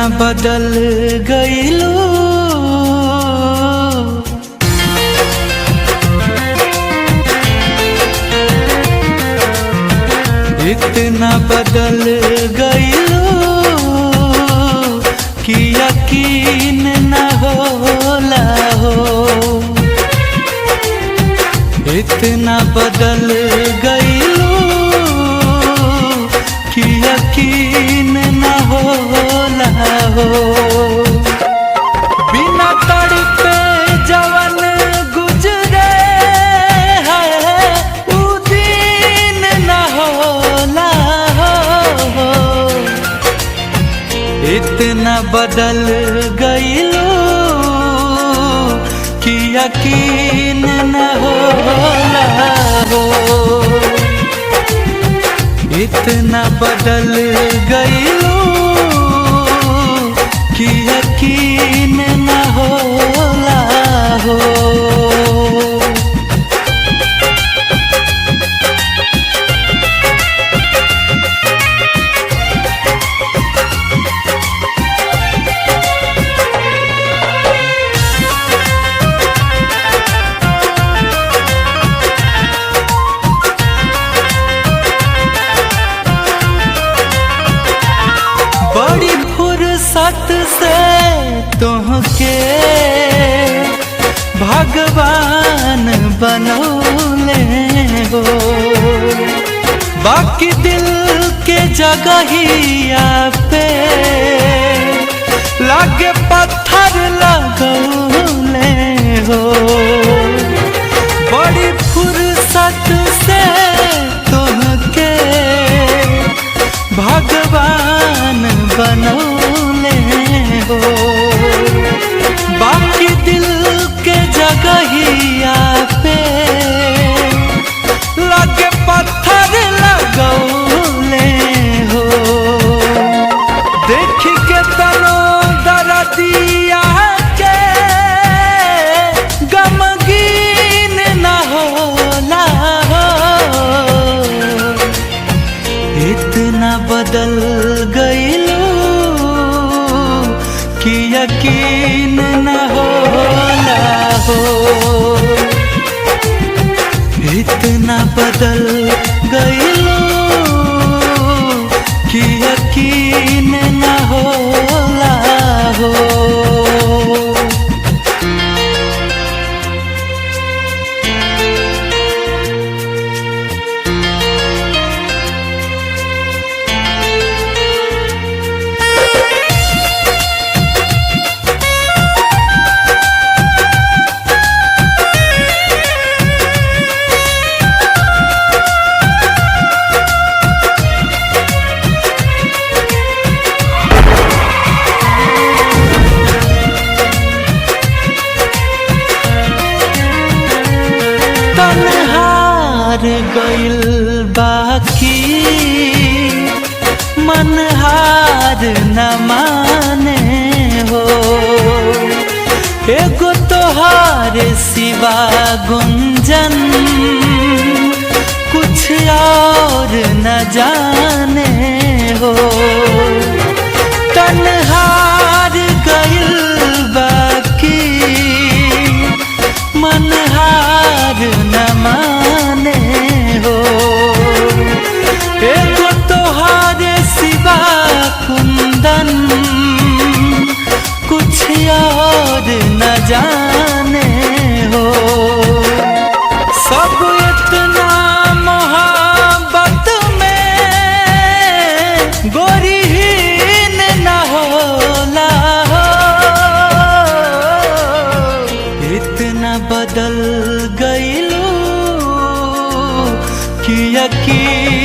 इतना बदल गईलू, इतना बदल गईलू कि यकीन न होला हो। इतना बदल गईलू कि यकीन न होला हो। बिना तड़पे जवन गुजरे है उ दिन न होला हो। इतना बदल गईलू कि यकीन न होला हो। इतना बदल गईलू कि यकीन न होला हो। बड़ी फुर्सत से तुहके भगवान बनौले हो। बाकी दिल के जगहिया पे लागे पत्थर लगौले हो। बड़ी फुर्सत से तुहके भगवान बनौले हो। बाकी दिल के जगहिया पे लगे पत्थर लगौले हो। देख के तनो दरदिया के गमगीन न होला हो। इतना बदल गईलू कि यकीन न होला हो। इतना बदल गईलू कि यकीन न होला हो। तन्हार गइल बाकी मनहार न माने हो। एगो तोहार सिवा गुंजन कुछ और न जाने हो। तन्हार गइल बाकी मनहार न माने हो। एगो तोहारे सिवा कुंदन कुछ और न जाने हो। सब इतना मोहब्बत में गोरीहीन न होला हो। इतना बदल गईलू कि यकीन